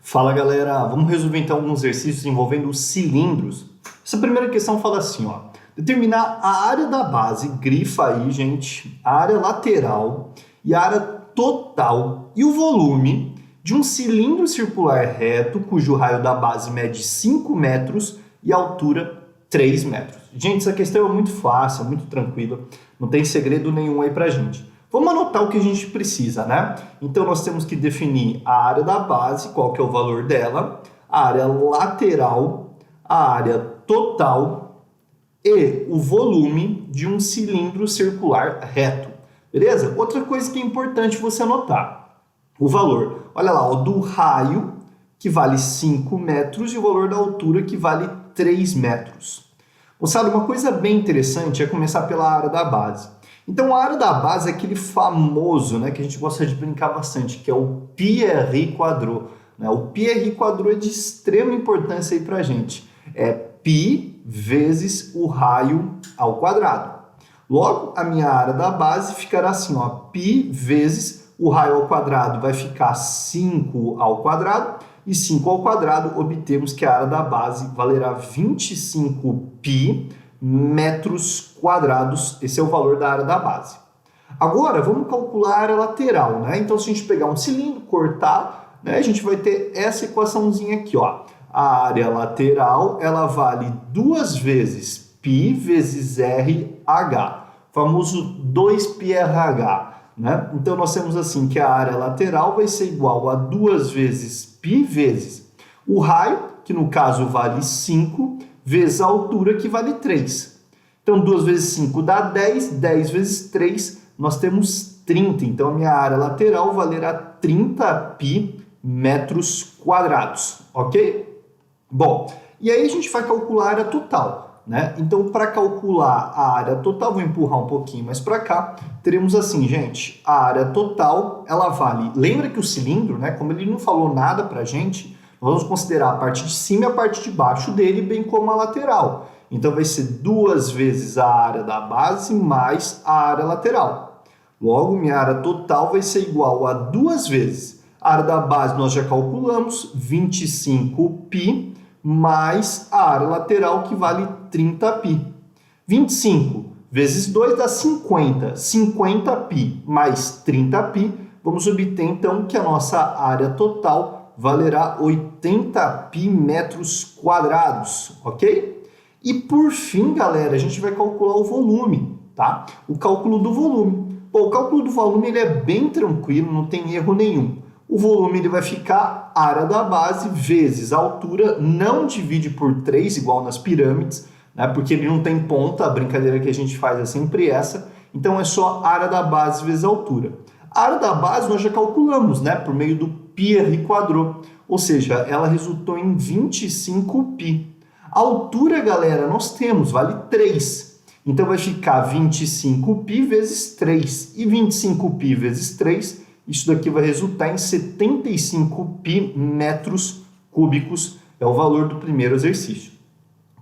Fala galera, vamos resolver então alguns exercícios envolvendo os cilindros. Essa primeira questão fala assim, ó, determinar a área da base, grifa aí gente, a área lateral e a área total e o volume de um cilindro circular reto cujo raio da base mede 5 metros e a altura 3 metros. Gente, essa questão é muito fácil, é muito tranquila, não tem segredo nenhum aí pra gente. Vamos anotar o que a gente precisa, né? Então, nós temos que definir a área da base, qual que é o valor dela, a área lateral, a área total e o volume de um cilindro circular reto, beleza? Outra coisa que é importante você anotar, o valor, olha lá, ó, do raio, que vale 5 metros, e o valor da altura, que vale 3 metros. Moçada, uma coisa bem interessante é começar pela área da base. Então, a área da base é aquele famoso, né, que a gente gosta de brincar bastante, que é o πr quadrô. Né? O πr quadrô é de extrema importância aí para a gente. É π vezes o raio ao quadrado. Logo, a minha área da base ficará assim, ó, π vezes o raio ao quadrado vai ficar 5 ao quadrado, e 5 ao quadrado obtemos que a área da base valerá 25π metros quadrados, esse é o valor da área da base. Agora, vamos calcular a área lateral, né? Então, se a gente pegar um cilindro, cortar, né, a gente vai ter essa equaçãozinha aqui, ó. A área lateral, ela vale 2 vezes π vezes RH, famoso 2πRH, né? Então, nós temos assim que a área lateral vai ser igual a 2 vezes π vezes o raio, que no caso vale 5, vezes a altura, que vale 3. Então, 2 vezes 5 dá 10, 10 vezes 3, nós temos 30. Então, a minha área lateral valerá 30π metros quadrados, ok? Bom, e aí a gente vai calcular a área total, né? Então, para calcular a área total, vou empurrar um pouquinho mais para cá, teremos assim, gente, a área total, ela vale... Lembra que o cilindro, né, como ele não falou nada para a gente, vamos considerar a parte de cima e a parte de baixo dele, bem como a lateral. Então, vai ser 2 vezes a área da base mais a área lateral. Logo, minha área total vai ser igual a 2 vezes. A área da base nós já calculamos, 25π, mais a área lateral, que vale 30π. 25 vezes 2 dá 50. 50π mais 30π, vamos obter, então, que a nossa área total valerá 80π metros quadrados, ok? E por fim, galera, a gente vai calcular o volume, tá? O cálculo do volume. Bom, o cálculo do volume ele é bem tranquilo, não tem erro nenhum. O volume ele vai ficar área da base vezes a altura, não divide por 3, igual nas pirâmides, né? Porque ele não tem ponta, a brincadeira que a gente faz é sempre essa. Então é só área da base vezes a altura. A área da base nós já calculamos, né? Por meio do πr quadrô, ou seja, ela resultou em 25π. A altura, galera, nós temos, vale 3. Então, vai ficar 25π vezes 3. E 25π vezes 3, isso daqui vai resultar em 75π metros cúbicos. É o valor do primeiro exercício.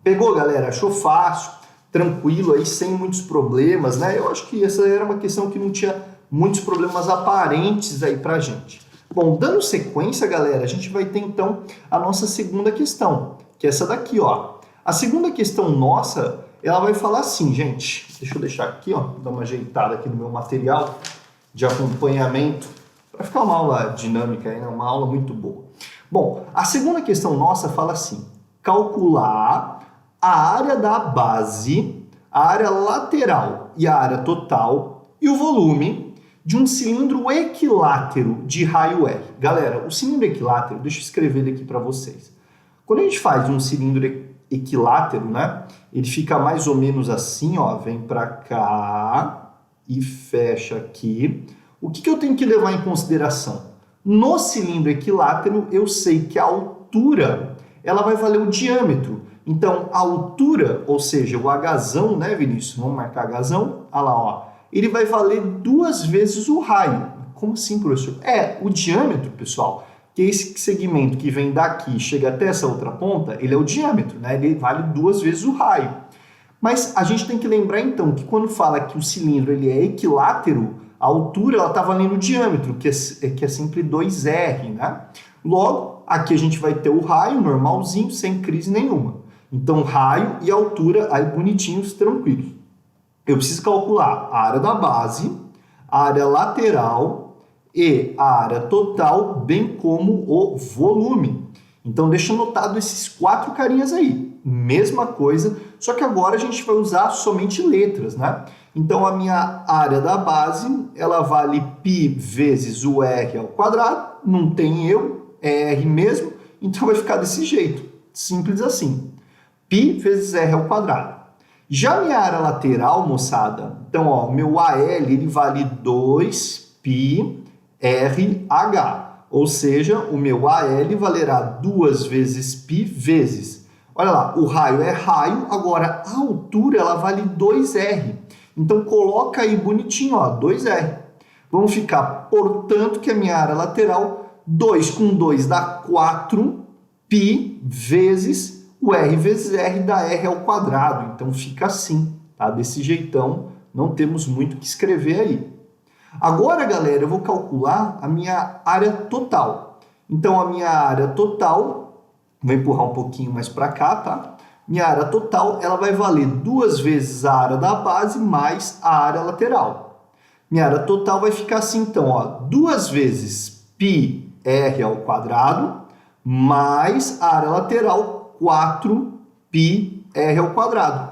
Pegou, galera? Achou fácil, tranquilo, aí, sem muitos problemas, né? Eu acho que essa era uma questão que não tinha muitos problemas aparentes aí pra gente. Bom, dando sequência, galera, a gente vai ter, então, a nossa segunda questão, que é essa daqui, ó. A segunda questão nossa, ela vai falar assim, gente, deixa eu deixar aqui, ó, dar uma ajeitada aqui no meu material de acompanhamento, para ficar uma aula dinâmica, né? Uma aula muito boa. Bom, a segunda questão nossa fala assim, calcular a área da base, a área lateral e a área total e o volume de um cilindro equilátero de raio R. Galera, o cilindro equilátero, deixa eu escrever ele aqui para vocês. Quando a gente faz um cilindro equilátero, né, ele fica mais ou menos assim, ó, vem para cá e fecha aqui. O que eu tenho que levar em consideração? No cilindro equilátero, eu sei que a altura, ela vai valer o diâmetro. Então, a altura, ou seja, o Hzão, né, Vinícius? Vamos marcar Hzão, olha lá, ó. Ele vai valer 2 vezes o raio. Como assim, professor? O diâmetro, pessoal, que é esse segmento que vem daqui e chega até essa outra ponta, ele é o diâmetro, né? Ele vale 2 vezes o raio. Mas a gente tem que lembrar, então, que quando fala que o cilindro ele é equilátero, a altura está valendo o diâmetro, que é sempre 2R, né? Logo, aqui a gente vai ter o raio normalzinho, sem crise nenhuma. Então, raio e altura aí bonitinhos, tranquilos. Eu preciso calcular a área da base, a área lateral e a área total, bem como o volume. Então, deixa anotado esses 4 carinhas aí. Mesma coisa, só que agora a gente vai usar somente letras, né? Então, a minha área da base, ela vale π vezes o r ao quadrado. Não tem erro, é r mesmo. Então, vai ficar desse jeito. Simples assim. π vezes r ao quadrado. Já minha área lateral, moçada, então, ó, meu AL, ele vale 2πrh. Ou seja, o meu AL valerá 2 vezes π vezes. Olha lá, o raio é raio, agora a altura ela vale 2r. Então, coloca aí bonitinho, ó, 2r. Vamos ficar, portanto, que a minha área lateral, 2 com 2 dá 4, π vezes o r vezes r dá r ao quadrado. Então, fica assim, tá? Desse jeitão, não temos muito o que escrever aí. Agora, galera, eu vou calcular a minha área total. Então, a minha área total, vou empurrar um pouquinho mais para cá, tá? Minha área total, ela vai valer 2 vezes a área da base mais a área lateral. Minha área total vai ficar assim, então, ó, 2 vezes πr ao quadrado mais a área lateral, 4πr ao quadrado.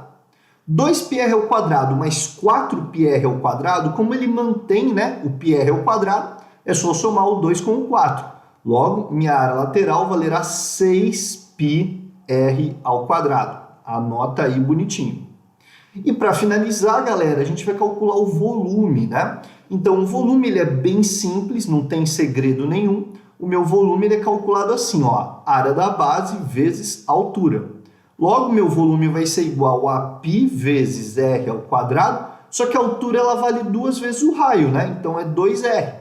2πr ao quadrado mais 4πr ao quadrado, como ele mantém, né, o πr ao quadrado, é só somar o 2 com o 4. Logo, minha área lateral valerá 6πr ao quadrado. Anota aí bonitinho. E para finalizar, galera, a gente vai calcular o volume, né? Então, o volume ele é bem simples, não tem segredo nenhum. O meu volume ele é calculado assim, ó, área da base vezes altura. Logo, meu volume vai ser igual a π vezes r ao quadrado, só que a altura ela vale 2 vezes o raio, né? Então, é 2r.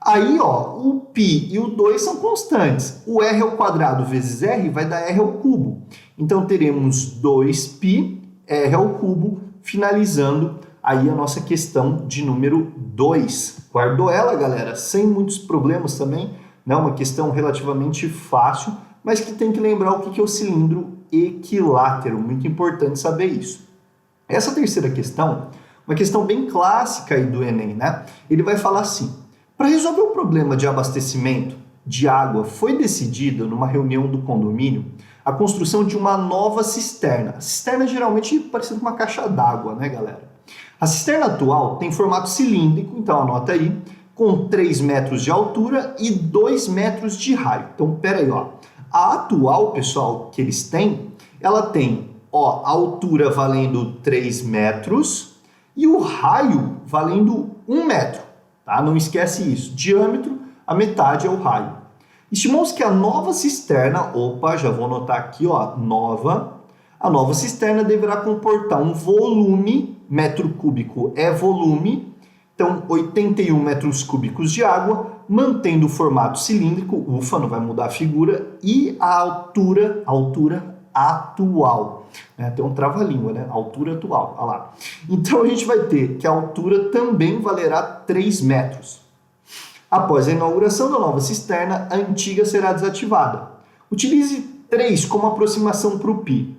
Aí, ó, o π e o 2 são constantes. O r ao quadrado vezes r vai dar r ao cubo. Então, teremos 2π r ao cubo, finalizando aí a nossa questão de número 2. Guardou ela, galera? Sem muitos problemas também, né? Uma questão relativamente fácil, mas que tem que lembrar o que é o cilindro equilátero. Muito importante saber isso. Essa terceira questão, uma questão bem clássica aí do Enem, né? Ele vai falar assim: para resolver o problema de abastecimento de água, foi decidido numa reunião do condomínio a construção de uma nova cisterna. A cisterna geralmente parecida com uma caixa d'água, né, galera? A cisterna atual tem formato cilíndrico, então anota aí, com 3 metros de altura e 2 metros de raio. Então, peraí, ó. A atual, pessoal, que eles têm, ela tem, ó, a altura valendo 3 metros e o raio valendo 1 metro, tá? Não esquece isso. Diâmetro, a metade é o raio. Estimamos que a nova cisterna, opa, já vou anotar aqui, ó, a nova cisterna deverá comportar um volume, metro cúbico é volume, então 81 metros cúbicos de água, mantendo o formato cilíndrico, ufa, não vai mudar a figura, e a altura atual. Tem um trava-língua, né? Altura atual, olha lá. Então a gente vai ter que a altura também valerá 3 metros. Após a inauguração da nova cisterna, a antiga será desativada. Utilize 3 como aproximação para o π.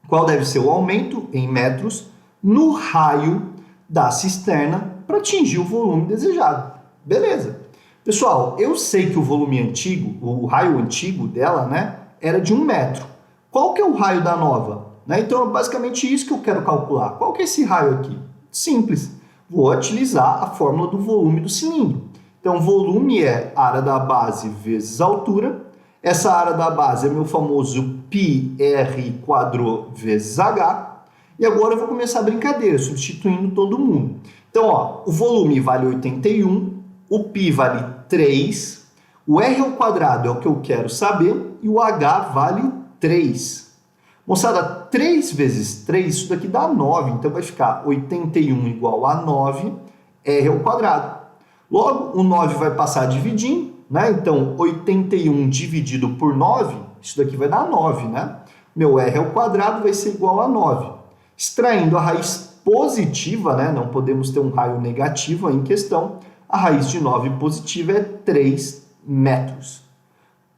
Qual deve ser o aumento, em metros, no raio da cisterna para atingir o volume desejado? Beleza. Pessoal, eu sei que o volume antigo, o raio antigo dela, né, era de 1 metro. Qual que é o raio da nova? Então, é basicamente isso que eu quero calcular. Qual que é esse raio aqui? Simples. Vou utilizar a fórmula do volume do cilindro. Então, volume é área da base vezes altura. Essa área da base é meu famoso πr² vezes h. E agora eu vou começar a brincadeira, substituindo todo mundo. Então, ó, o volume vale 81, o π vale 3, o r ao quadrado é o que eu quero saber e o h vale 3. Moçada, 3 vezes 3, isso daqui dá 9, então vai ficar 81 igual a 9, r ao quadrado. Logo, o 9 vai passar dividindo, né? Então, 81 dividido por 9, isso daqui vai dar 9, né? Meu r ao quadrado vai ser igual a 9. Extraindo a raiz positiva, né? Não podemos ter um raio negativo aí em questão. A raiz de 9 positiva é 3 metros.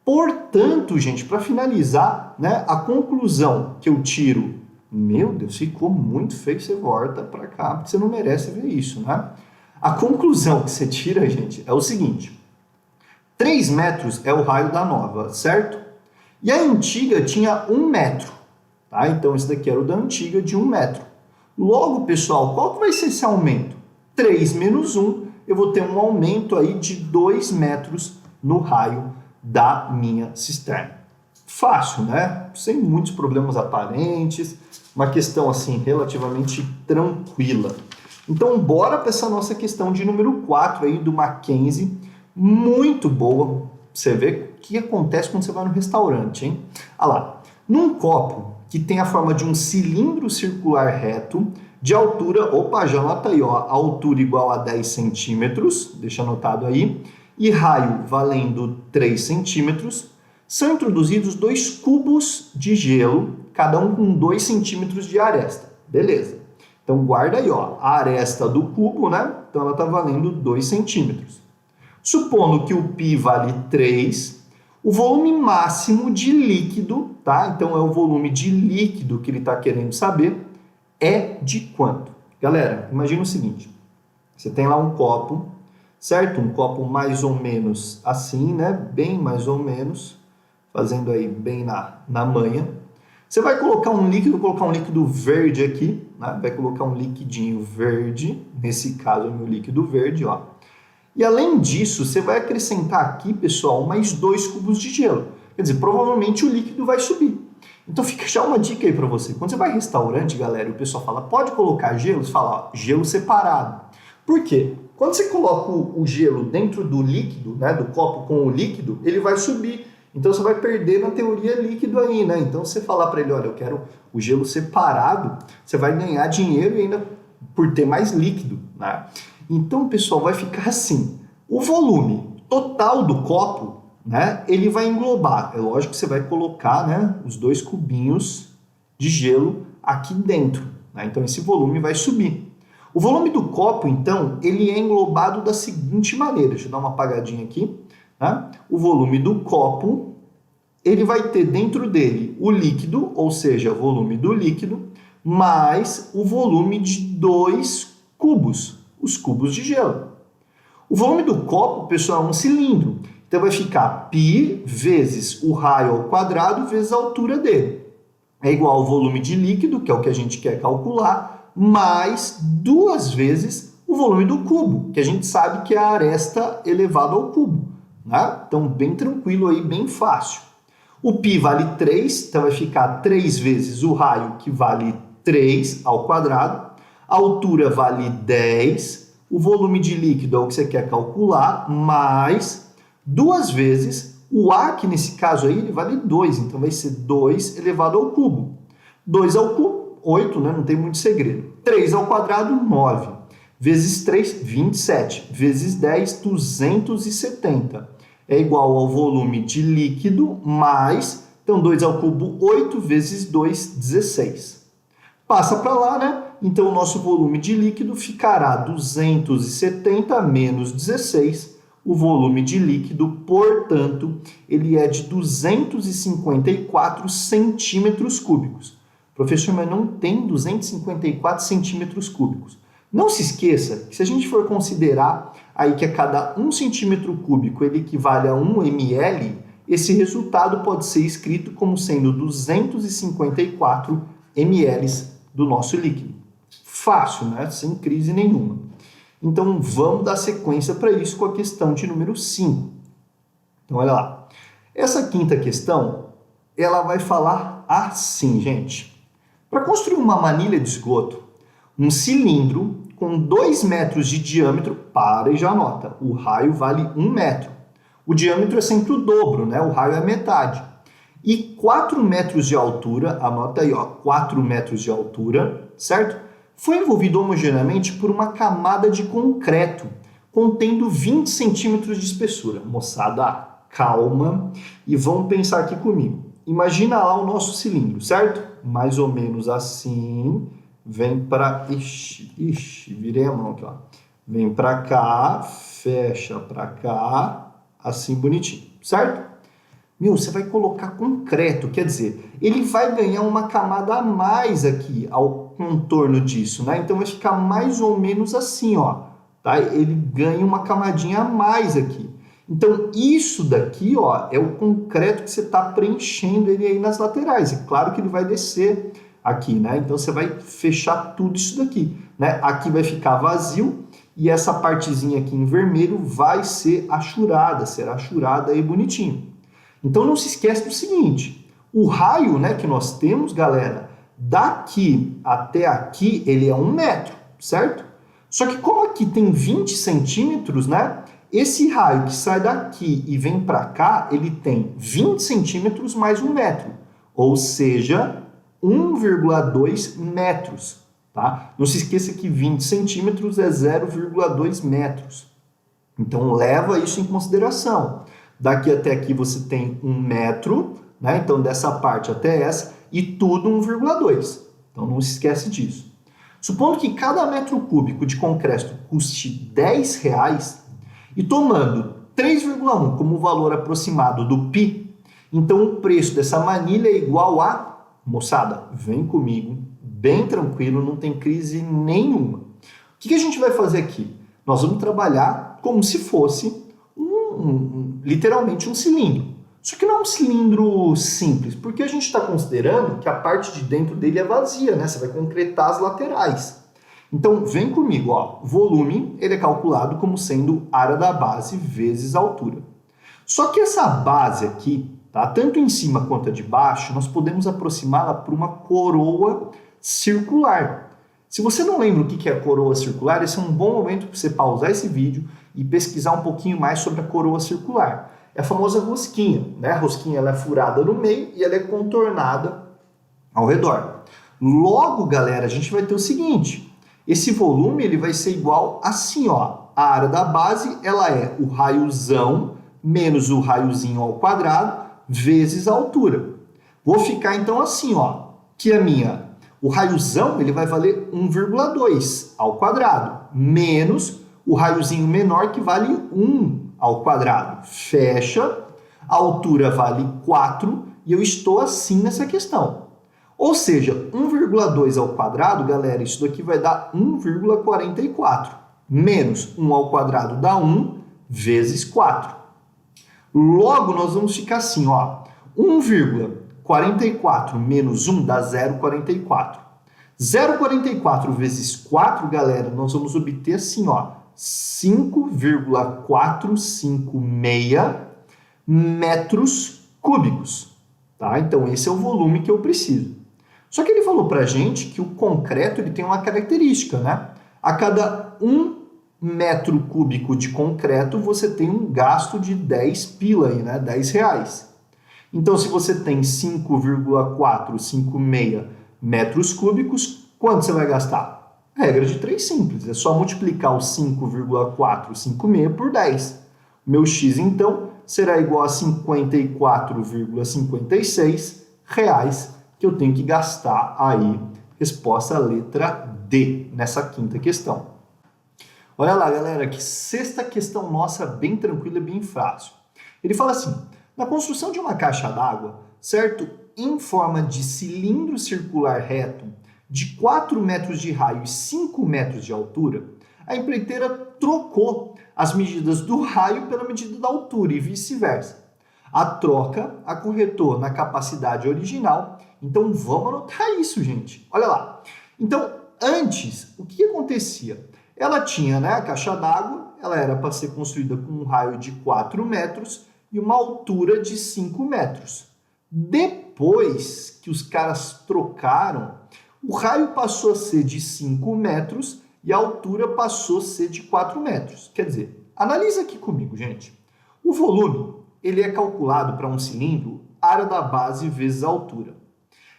Portanto, gente, para finalizar, né, a conclusão que eu tiro, meu Deus, ficou muito feio, você volta para cá, porque você não merece ver isso, né? A conclusão que você tira, gente, é o seguinte: 3 metros é o raio da nova, certo? E a antiga tinha 1 metro, tá? Então esse daqui era o da antiga de 1 metro. Logo, pessoal, qual que vai ser esse aumento? 3 menos 1, eu vou ter um aumento aí de 2 metros no raio da minha cisterna. Fácil, né? Sem muitos problemas aparentes, uma questão assim relativamente tranquila. Então, bora para essa nossa questão de número 4 aí do Mackenzie, muito boa. Você vê o que acontece quando você vai no restaurante, hein? Olha lá, num copo que tem a forma de um cilindro circular reto, de altura, opa, já anota aí, ó, altura igual a 10 centímetros, deixa anotado aí, e raio valendo 3 centímetros, são introduzidos 2 cubos de gelo, cada um com 2 centímetros de aresta. Beleza. Então guarda aí, ó, a aresta do cubo, né? Então ela está valendo 2 centímetros. Supondo que o π vale 3, o volume máximo de líquido, tá? Então é o volume de líquido que ele está querendo saber, é de quanto? Galera, imagina o seguinte, você tem lá um copo, certo? Um copo mais ou menos assim, né? Bem mais ou menos, fazendo aí bem na manha. Você vai colocar um líquido verde aqui, né? Vai colocar um liquidinho verde, nesse caso é o meu líquido verde, ó. E além disso, você vai acrescentar aqui, pessoal, mais 2 cubos de gelo. Quer dizer, provavelmente o líquido vai subir. Então fica já uma dica aí para você. Quando você vai em restaurante, galera, e o pessoal fala, pode colocar gelo? Você fala, ó, gelo separado. Por quê? Quando você coloca o gelo dentro do líquido, né, do copo com o líquido, ele vai subir. Então você vai perder na teoria líquido aí, né? Então você falar para ele, olha, eu quero o gelo separado, você vai ganhar dinheiro e ainda por ter mais líquido, né? Então, pessoal, vai ficar assim, o volume total do copo, né, ele vai englobar, é lógico que você vai colocar, né, os 2 cubinhos de gelo aqui dentro, né? Então esse volume vai subir. O volume do copo, então, ele é englobado da seguinte maneira, deixa eu dar uma apagadinha aqui, né? O volume do copo, ele vai ter dentro dele o líquido, ou seja, o volume do líquido, mais o volume de 2 cubos, os cubos de gelo. O volume do copo, pessoal, é um cilindro. Então vai ficar π vezes o raio ao quadrado vezes a altura dele. É igual ao volume de líquido, que é o que a gente quer calcular, mais 2 vezes o volume do cubo, que a gente sabe que é a aresta elevada ao cubo, né? Então, bem tranquilo aí, bem fácil. O π vale 3, então vai ficar 3 vezes o raio, que vale 3 ao quadrado. A altura vale 10, o volume de líquido é o que você quer calcular, mais 2 vezes o A, que nesse caso aí ele vale 2, então vai ser 2 elevado ao cubo. 2 ao cubo, 8, né? Não tem muito segredo. 3 ao quadrado, 9. Vezes 3, 27. Vezes 10, 270. É igual ao volume de líquido mais, então 2 ao cubo, 8, vezes 2, 16. Passa para lá, né? Então o nosso volume de líquido ficará 270 menos 16. O volume de líquido, portanto, ele é de 254 centímetros cúbicos. Professor, mas não tem 254 centímetros cúbicos. Não se esqueça que se a gente for considerar aí que a cada 1 centímetro cúbico ele equivale a 1 ml, esse resultado pode ser escrito como sendo 254 ml do nosso líquido. Fácil, né? Sem crise nenhuma. Então, vamos dar sequência para isso com a questão de número 5. Então, olha lá. Essa quinta questão, ela vai falar assim, gente. Para construir uma manilha de esgoto, um cilindro com 2 metros de diâmetro, para e já anota, o raio vale 1 metro. O diâmetro é sempre o dobro, né? O raio é metade. E 4 metros de altura, anota aí, ó, 4 metros de altura, certo? Foi envolvido homogeneamente por uma camada de concreto, contendo 20 centímetros de espessura. Moçada, calma e vão pensar aqui comigo. Imagina lá o nosso cilindro, certo? Mais ou menos assim, vem para... Ixi, virei a mão aqui, ó. Vem para cá, fecha para cá, assim bonitinho, certo? Meu, você vai colocar concreto, quer dizer, ele vai ganhar uma camada a mais aqui ao contorno disso, né? Então vai ficar mais ou menos assim, ó, tá? Ele ganha uma camadinha a mais aqui. Então isso daqui, ó, é o concreto que você está preenchendo ele aí nas laterais. É claro que ele vai descer aqui, né? Então você vai fechar tudo isso daqui, né? Aqui vai ficar vazio e essa partezinha aqui em vermelho vai ser achurada, será achurada aí bonitinho. Então não se esquece do seguinte, o raio, né, que nós temos, galera, daqui até aqui, ele é 1 metro, certo? Só que como aqui tem 20 centímetros, né, esse raio que sai daqui e vem para cá, ele tem 20 centímetros mais 1 metro, ou seja, 1,2 metros, tá? Não se esqueça que 20 centímetros é 0,2 metros. Então leva isso em consideração. Daqui até aqui você tem 1 metro, né? Então dessa parte até essa, e tudo 1,2. Então não se esquece disso. Supondo que cada metro cúbico de concreto custe R$10 e tomando 3,1 como valor aproximado do PI, então o preço dessa manilha é igual a, moçada, vem comigo, bem tranquilo, não tem crise nenhuma. O que a gente vai fazer aqui? Nós vamos trabalhar como se fosse literalmente um cilindro. Só que não é um cilindro simples, porque a gente está considerando que a parte de dentro dele é vazia, né? Você vai concretar as laterais. Então, vem comigo, ó. Volume, ele é calculado como sendo área da base vezes a altura. Só que essa base aqui, tá? Tanto em cima quanto de baixo, nós podemos aproximá-la para uma coroa circular. Se você não lembra o que é a coroa circular, esse é um bom momento para você pausar esse vídeo e pesquisar um pouquinho mais sobre a coroa circular. É a famosa rosquinha, né? A rosquinha ela é furada no meio e ela é contornada ao redor. Logo, galera, a gente vai ter o seguinte, esse volume ele vai ser igual assim, ó. A área da base ela é o raiozão menos o raiozinho ao quadrado vezes a altura. Vou ficar então assim, ó, que o raiozão ele vai valer 1,2 ao quadrado menos o raiozinho menor que vale 1 ao quadrado. Fecha, a altura vale 4 e eu estou assim nessa questão. Ou seja, 1,2 ao quadrado, galera, isso daqui vai dar 1,44. Menos 1 ao quadrado dá 1 vezes 4. Logo, nós vamos ficar assim, ó. 1,44 menos 1 dá 0,44. 0,44 vezes 4, galera, nós vamos obter assim, ó. 5,456 metros cúbicos, tá? Então esse é o volume que eu preciso. Só que ele falou pra gente que o concreto ele tem uma característica, né? A cada 1 metro cúbico de concreto você tem um gasto de 10 pila aí, né? R$10. Então se você tem 5,456 metros cúbicos, quanto você vai gastar? Regra de 3 simples, é só multiplicar o 5,456 por 10. Meu x, então, será igual a 54,56 reais que eu tenho que gastar aí. Resposta letra D, nessa quinta questão. Olha lá, galera, que sexta questão nossa, bem tranquila e bem fácil. Ele fala assim, na construção de uma caixa d'água, certo? Em forma de cilindro circular reto, de 4 metros de raio e 5 metros de altura, a empreiteira trocou as medidas do raio pela medida da altura e vice-versa. A troca acarretou na capacidade original, então vamos anotar isso, gente. Olha lá. Então, antes, o que acontecia? Ela tinha, né, a caixa d'água, ela era para ser construída com um raio de 4 metros e uma altura de 5 metros. Depois que os caras trocaram, o raio passou a ser de 5 metros e a altura passou a ser de 4 metros. Quer dizer, analisa aqui comigo, gente. O volume, ele é calculado para um cilindro, área da base vezes a altura.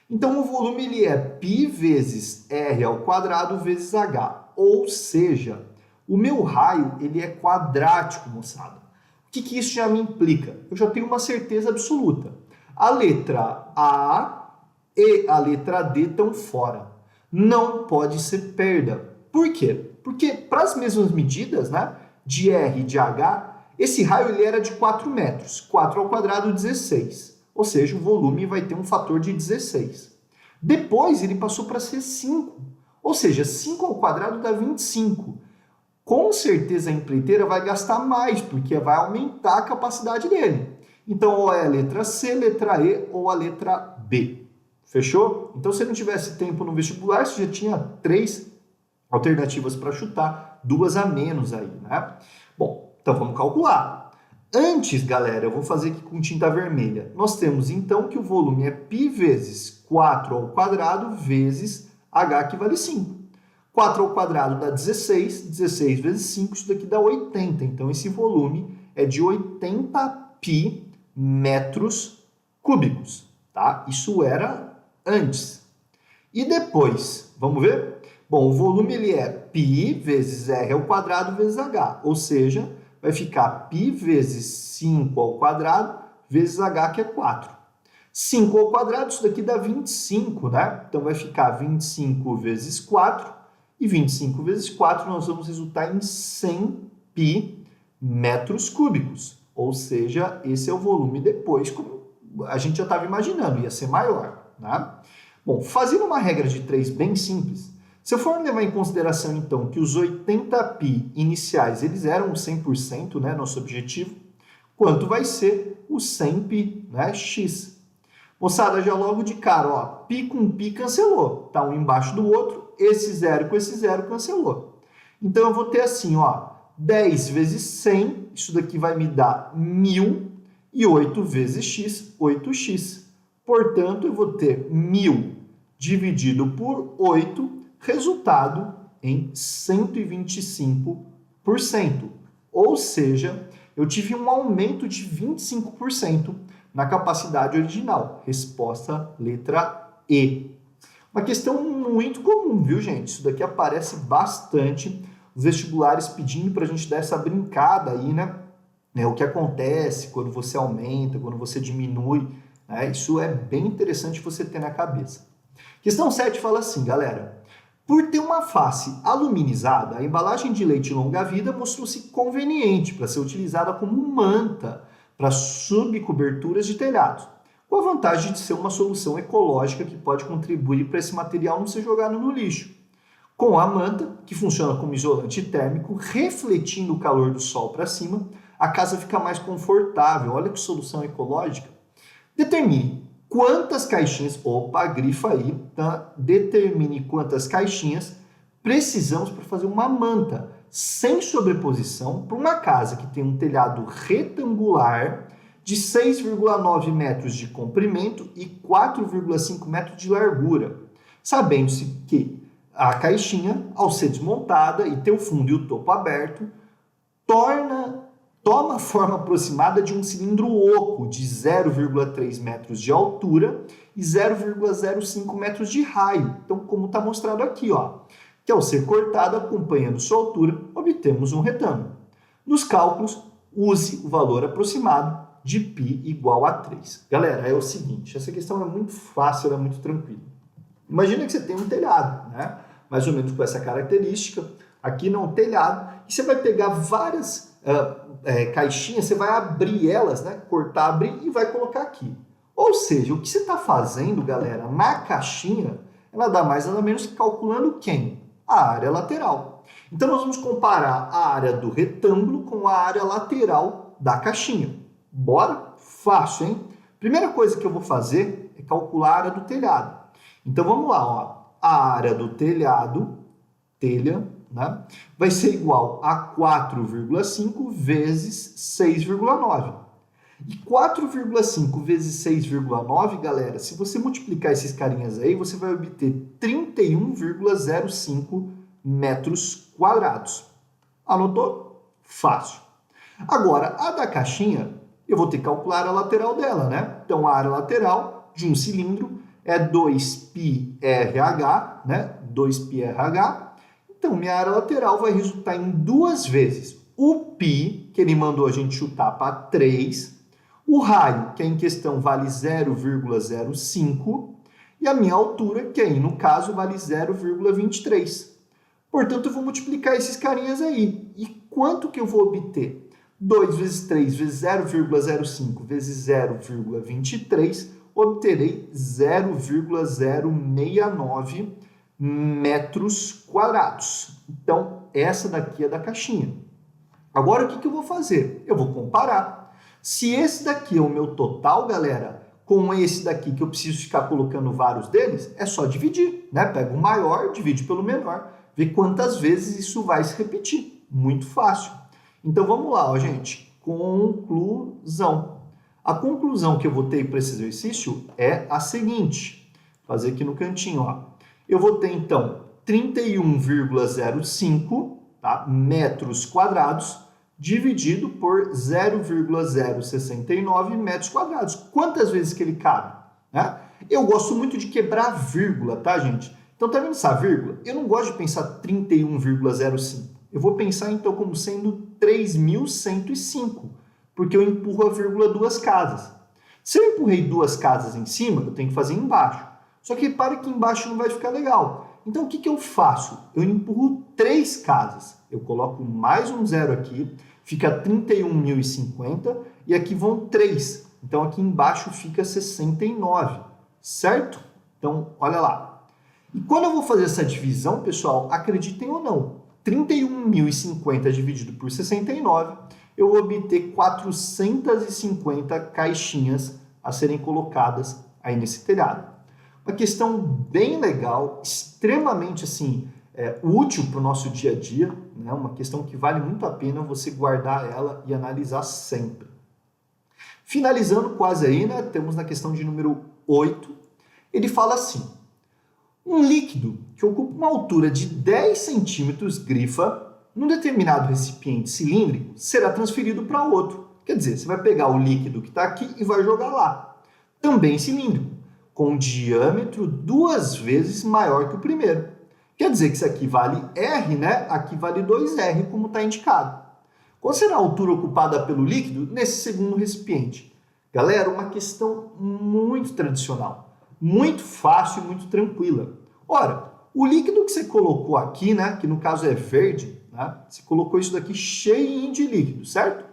Então, o volume ele é π vezes r ao quadrado vezes h. Ou seja, o meu raio ele é quadrático, moçada. O que isso já me implica? Eu já tenho uma certeza absoluta. A letra A e a letra D estão fora. Não pode ser perda. Por quê? Porque para as mesmas medidas, né, de R e de H, Esse raio ele era de 4 metros, 4 ao quadrado, 16. Ou seja, o volume vai ter um fator de 16. Depois ele passou para ser 5, ou seja, 5 ao quadrado dá 25. Com certeza a empreiteira vai gastar mais, porque vai aumentar a capacidade dele. Então, ou é a letra C, letra E ou a letra B. Fechou? Então, se não tivesse tempo no vestibular, você já tinha 3 alternativas para chutar, 2 a menos aí, né? Bom, então vamos calcular. Antes, galera, eu vou fazer aqui com tinta vermelha. Nós temos, então, que o volume é π vezes 4 ao quadrado vezes h, que vale 5. 4 ao quadrado dá 16, 16 vezes 5, isso daqui dá 80. Então, esse volume é de 80 π metros cúbicos, tá? Isso era antes. E depois, vamos ver? Bom, o volume ele é π vezes r ao quadrado vezes h, ou seja, vai ficar π vezes 5 ao quadrado vezes h, que é 4. 5 ao quadrado, isso daqui dá 25, né? Então, vai ficar 25 vezes 4, e 25 vezes 4 nós vamos resultar em 100 π metros cúbicos. Ou seja, esse é o volume depois, como a gente já estava imaginando, ia ser maior, né? Bom, fazendo uma regra de 3 bem simples, se eu for levar em consideração, então, que os 80 π iniciais, eles eram 100%, né, nosso objetivo, quanto vai ser o 100 π, né, x? Moçada, já logo de cara, ó, π com π cancelou, tá um embaixo do outro, esse zero com esse zero cancelou. Então, eu vou ter assim, ó, 10 vezes 100, isso daqui vai me dar 1.000, e 8 vezes x, 8x. Portanto, eu vou ter 1.000 dividido por 8, resultado em 125%. Ou seja, eu tive um aumento de 25% na capacidade original. Resposta letra E. Uma questão muito comum, viu, gente? Isso daqui aparece bastante, os vestibulares pedindo para a gente dar essa brincada aí, né? O que acontece quando você aumenta, quando você diminui, né? Isso é bem interessante você ter na cabeça. Questão 7 fala assim, galera. Por ter uma face aluminizada, a embalagem de leite longa-vida mostrou-se conveniente para ser utilizada como manta para subcoberturas de telhados, com a vantagem de ser uma solução ecológica que pode contribuir para esse material não ser jogado no lixo. Com a manta, que funciona como isolante térmico, refletindo o calor do sol para cima, a casa fica mais confortável. Olha que solução ecológica. Determine quantas caixinhas, grifa aí, tá? Determine quantas caixinhas precisamos para fazer uma manta sem sobreposição para uma casa que tem um telhado retangular de 6,9 metros de comprimento e 4,5 metros de largura, sabendo-se que a caixinha, ao ser desmontada e ter o fundo e o topo aberto, toma a forma aproximada de um cilindro oco de 0,3 metros de altura e 0,05 metros de raio. Então, como está mostrado aqui, ó, que ao ser cortado, acompanhando sua altura, obtemos um retângulo. Nos cálculos, use o valor aproximado de π igual a 3. Galera, é o seguinte, essa questão é muito fácil, ela é muito tranquila. Imagina que você tem um telhado, né? Mais ou menos com essa característica, aqui no telhado, e você vai pegar várias caixinhas, você vai abrir elas, né? Cortar, abrir e vai colocar aqui. Ou seja, o que você está fazendo, galera, na caixinha, ela dá mais nada menos que calculando quem? A área lateral. Então, nós vamos comparar a área do retângulo com a área lateral da caixinha. Bora? Fácil, hein? Primeira coisa que eu vou fazer é calcular a área do telhado. Então, vamos lá, ó. A área do telhado, telha, né, vai ser igual a 4,5 vezes 6,9. E 4,5 vezes 6,9, galera, se você multiplicar esses carinhas aí, você vai obter 31,05 metros quadrados. Anotou? Fácil. Agora, a da caixinha, eu vou ter que calcular a lateral dela, né? Então, a área lateral de um cilindro é 2πRH, né? 2πRH. Então, minha área lateral vai resultar em 2 vezes o π, que ele mandou a gente chutar para 3, o raio, que é em questão vale 0,05, e a minha altura, que aí no caso vale 0,23. Portanto, eu vou multiplicar esses carinhas aí. E quanto que eu vou obter? 2 vezes 3 vezes 0,05 vezes 0,23, obterei 0,069 metros quadrados. Então, essa daqui é da caixinha. Agora, o que eu vou fazer? Eu vou comparar. Se esse daqui é o meu total, galera, com esse daqui que eu preciso ficar colocando vários deles, é só dividir, né? Pega o maior, divide pelo menor, vê quantas vezes isso vai se repetir. Muito fácil. Então, vamos lá, ó, gente. Conclusão. A conclusão que eu vou ter para esse exercício é a seguinte. Vou fazer aqui no cantinho, ó. Eu vou ter, então, 31,05, tá, metros quadrados dividido por 0,069 metros quadrados. Quantas vezes que ele cabe? Né? Eu gosto muito de quebrar vírgula, tá, gente? Então, tá vendo essa vírgula? Eu não gosto de pensar 31,05. Eu vou pensar, então, como sendo 3.105, porque eu empurro a vírgula duas casas. Se eu empurrei duas casas em cima, eu tenho que fazer embaixo. Só que repare que embaixo não vai ficar legal. Então, o que eu faço? Eu empurro 3 casas. Eu coloco mais um zero aqui, fica 31.050, e aqui vão 3. Então, aqui embaixo fica 69, certo? Então, olha lá. E quando eu vou fazer essa divisão, pessoal, acreditem ou não, 31.050 dividido por 69, eu vou obter 450 caixinhas a serem colocadas aí nesse telhado. Uma questão bem legal, extremamente assim, útil para o nosso dia a dia, né? Uma questão que vale muito a pena você guardar ela e analisar sempre. Finalizando quase aí, né? Temos na questão de número 8, ele fala assim: um líquido que ocupa uma altura de 10 centímetros grifa num determinado recipiente cilíndrico será transferido para outro. Quer dizer, você vai pegar o líquido que está aqui e vai jogar lá. Também cilíndrico, com um diâmetro 2 vezes maior que o primeiro. Quer dizer que isso aqui vale R, né? Aqui vale 2R, como está indicado. Qual será a altura ocupada pelo líquido nesse segundo recipiente? Galera, uma questão muito tradicional, muito fácil e muito tranquila. Ora, o líquido que você colocou aqui, né, que no caso é verde, né, você colocou isso daqui cheinho de líquido, certo?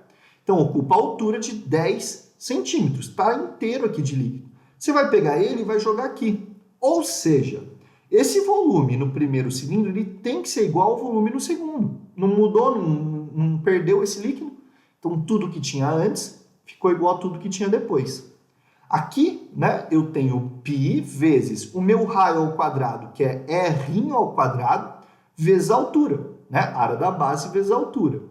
Então, ocupa a altura de 10 centímetros, está inteiro aqui de líquido. Você vai pegar ele e vai jogar aqui. Ou seja, esse volume no primeiro cilindro ele tem que ser igual ao volume no segundo. Não mudou, não perdeu esse líquido. Então, tudo que tinha antes ficou igual a tudo que tinha depois. Aqui, né, eu tenho π vezes o meu raio ao quadrado, que é R ao quadrado, vezes a altura, né? Área da base vezes a altura.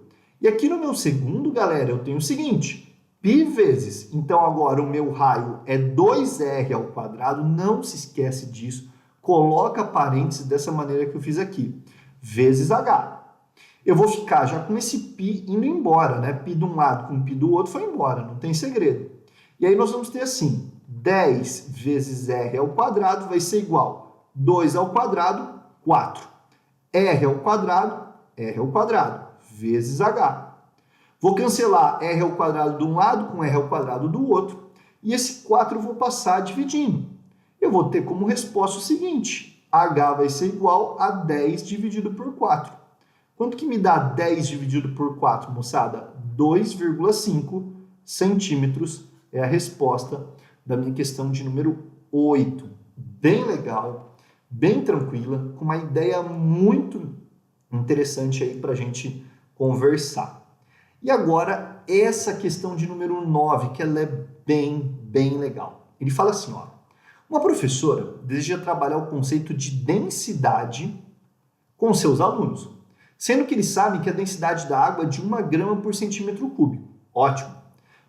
E aqui no meu segundo, galera, eu tenho o seguinte: π vezes, então agora o meu raio é 2R ao quadrado, não se esquece disso, coloca parênteses dessa maneira que eu fiz aqui, vezes H. Eu vou ficar já com esse π indo embora, né? Π de um lado com π do outro foi embora, não tem segredo. E aí nós vamos ter assim, 10 vezes R ao quadrado vai ser igual 2 ao quadrado, 4. R ao quadrado, vezes H. Vou cancelar R ao quadrado de um lado com R ao quadrado do outro, e esse 4 eu vou passar dividindo. Eu vou ter como resposta o seguinte: H vai ser igual a 10 dividido por 4. Quanto que me dá 10 dividido por 4, moçada? 2,5 centímetros é a resposta da minha questão de número 8. Bem legal, bem tranquila, com uma ideia muito interessante aí para a gente conversar. E agora, essa questão de número 9, que ela é bem legal. Ele fala assim, ó: uma professora deseja trabalhar o conceito de densidade com seus alunos, sendo que eles sabem que a densidade da água é de 1 grama por centímetro cúbico. Ótimo.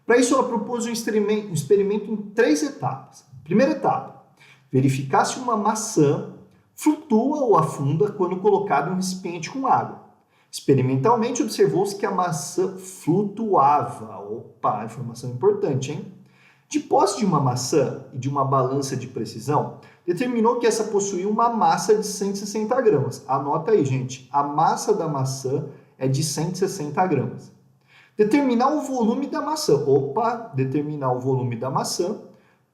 Para isso, ela propôs um experimento em 3 etapas. Primeira etapa, verificar se uma maçã flutua ou afunda quando colocada em um recipiente com água. Experimentalmente, observou-se que a maçã flutuava. Opa, informação importante, hein? De posse de uma maçã e de uma balança de precisão, determinou que essa possuía uma massa de 160 gramas. Anota aí, gente. A massa da maçã é de 160 gramas. Determinar o volume da maçã. Determinar o volume da maçã.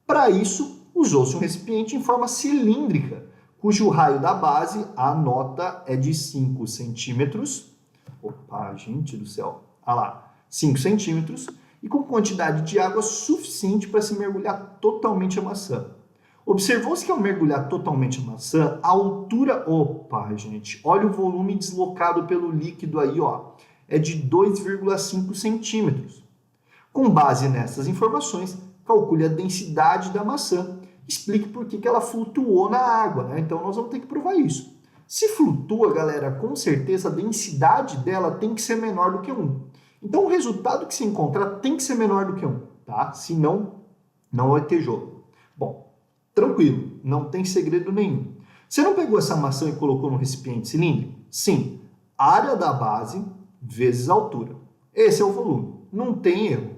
Para isso, usou-se um recipiente em forma cilíndrica, cujo raio da base, a nota é de 5 centímetros. Gente do céu. Olha lá. 5 centímetros, e com quantidade de água suficiente para se mergulhar totalmente a maçã. Observou-se que ao mergulhar totalmente a maçã, a altura... Opa, gente, olha o volume deslocado pelo líquido aí, ó. É de 2,5 centímetros. Com base nessas informações, calcule a densidade da maçã. Explique por que ela flutuou na água, né? Então, nós vamos ter que provar isso. Se flutua, galera, com certeza a densidade dela tem que ser menor do que 1. Então, o resultado que se encontrar tem que ser menor do que 1, tá? Senão, não vai ter jogo. Bom, tranquilo, não tem segredo nenhum. Você não pegou essa maçã e colocou no recipiente cilíndrico? Sim, área da base vezes a altura. Esse é o volume, não tem erro.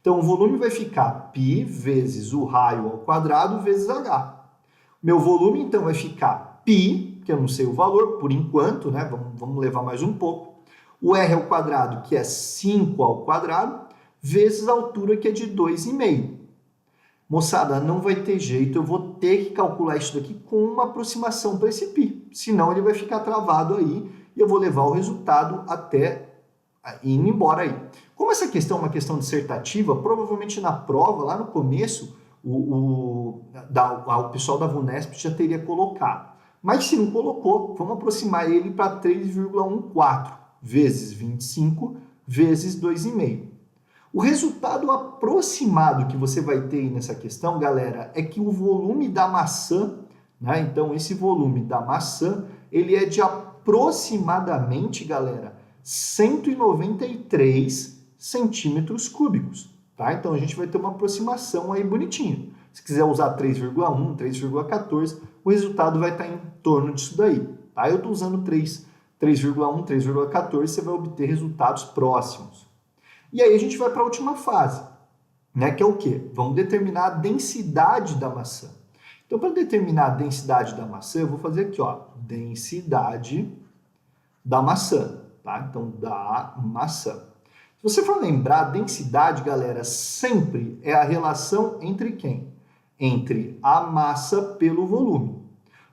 Então, o volume vai ficar π vezes o raio ao quadrado vezes h. Meu volume, então, vai ficar π, que eu não sei o valor, por enquanto, né? Vamos levar mais um pouco. O r ao quadrado, que é 5 ao quadrado, vezes a altura, que é de 2,5. Moçada, não vai ter jeito, eu vou ter que calcular isso daqui com uma aproximação para esse π. Senão ele vai ficar travado aí e eu vou levar o resultado até indo embora aí. Como essa questão é uma questão dissertativa, provavelmente na prova, lá no começo, o pessoal da VUNESP já teria colocado. Mas se não colocou, vamos aproximar ele para 3,14 vezes 25 vezes 2,5. O resultado aproximado que você vai ter aí nessa questão, galera, é que o volume da maçã, né? Então, esse volume da maçã, ele é de aproximadamente, galera, 193 centímetros cúbicos, tá? Então, a gente vai ter uma aproximação aí bonitinha. Se quiser usar 3,1, 3,14, o resultado vai estar em torno disso daí, tá? Eu estou usando 3,1, 3,14, você vai obter resultados próximos. E aí a gente vai para a última fase, né, que é o quê? Vamos determinar a densidade da maçã. Então, para determinar a densidade da maçã, eu vou fazer aqui, ó, densidade da maçã, tá? Então, da maçã. Se você for lembrar, a densidade, galera, sempre é a relação entre quem? Entre a massa pelo volume.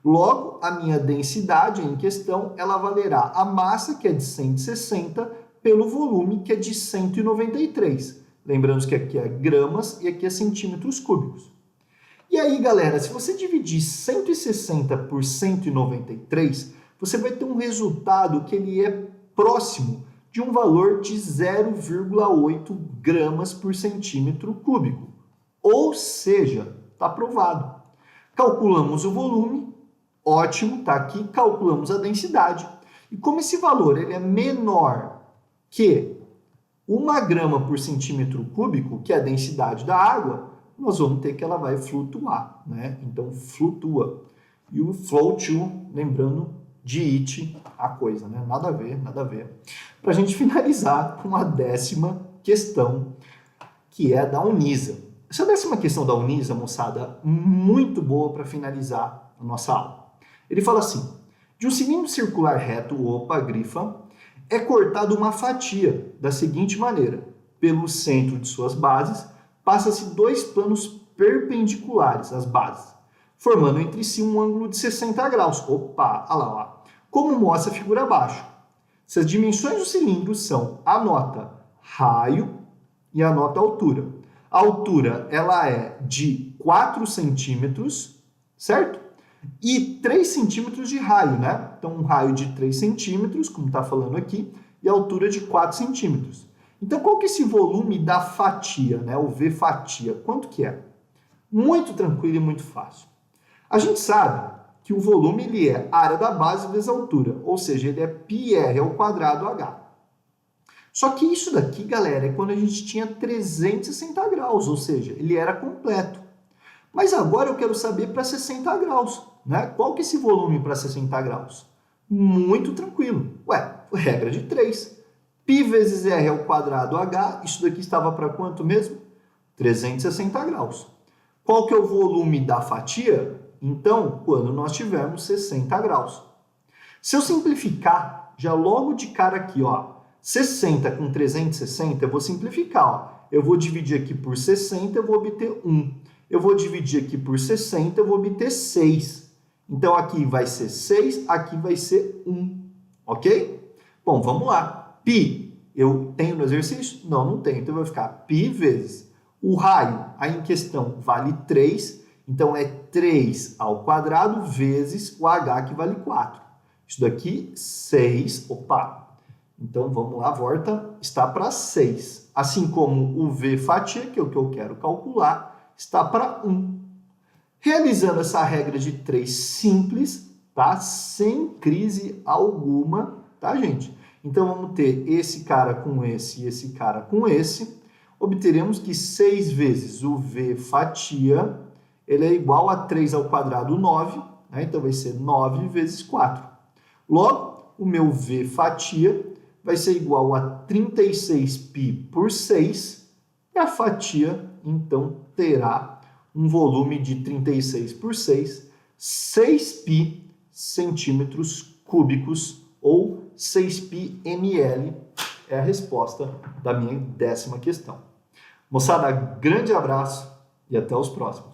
Logo, a minha densidade em questão, ela valerá a massa, que é de 160, pelo volume, que é de 193. Lembrando que aqui é gramas e aqui é centímetros cúbicos. E aí, galera, se você dividir 160 por 193, você vai ter um resultado que ele é próximo de um valor de 0,8 gramas por centímetro cúbico. Ou seja, está provado. Calculamos o volume, ótimo, está aqui, calculamos a densidade. E como esse valor ele é menor que 1 grama por centímetro cúbico, que é a densidade da água, nós vamos ter que ela vai flutuar, né? Então, flutua. E o flow to, lembrando de it, a coisa, né? Nada a ver, nada a ver. Para a gente finalizar com a 10ª questão, que é a da Unisa. Essa 10ª questão da Unisa, moçada, muito boa para finalizar a nossa aula. Ele fala assim, de um cilindro circular reto, grifa, é cortada uma fatia da seguinte maneira. Pelo centro de suas bases, passa-se 2 planos perpendiculares às bases, formando entre si um ângulo de 60 graus. Opa, olha lá, ó. Como mostra a figura abaixo. Se as dimensões do cilindro são a nota raio e a nota altura. A altura ela é de 4 centímetros, certo? E 3 centímetros de raio, né? Então, um raio de 3 centímetros, como está falando aqui, e a altura de 4 centímetros. Então, qual que é esse volume da fatia, né? O V fatia, quanto que é? Muito tranquilo e muito fácil. A gente sabe que o volume ele é a área da base vezes a altura, ou seja, ele é πr ao quadrado h. Só que isso daqui, galera, é quando a gente tinha 360 graus, ou seja, ele era completo. Mas agora eu quero saber para 60 graus, né? Qual que é esse volume para 60 graus? Muito tranquilo. Ué, regra de 3. π vezes r ao quadrado h, isso daqui estava para quanto mesmo? 360 graus. Qual que é o volume da fatia? Então, quando nós tivermos 60 graus. Se eu simplificar, já logo de cara aqui, ó, 60 com 360, eu vou simplificar, ó. Eu vou dividir aqui por 60, eu vou obter 1. Eu vou dividir aqui por 60, eu vou obter 6. Então, aqui vai ser 6, aqui vai ser 1. Ok? Bom, vamos lá. Π eu tenho no exercício? Não, não tenho. Então vai ficar π vezes o raio, aí em questão, vale 3, então é 3 ao quadrado vezes o h, que vale 4. Isso daqui, 6, opa, então vamos lá, volta, está para 6. Assim como o v fatia, que é o que eu quero calcular, está para 1. Realizando essa regra de 3 simples, tá? Sem crise alguma, tá, gente? Então vamos ter esse cara com esse e esse cara com esse. Obteremos que 6 vezes o v fatia, ele é igual a 3 ao quadrado, 9, né? Então vai ser 9 vezes 4. Logo, o meu v fatia vai ser igual a 36π por 6, e a fatia, então, terá um volume de 36 por 6, 6π centímetros cúbicos, ou 6π ml, é a resposta da minha 10ª questão. Moçada, grande abraço e até os próximos.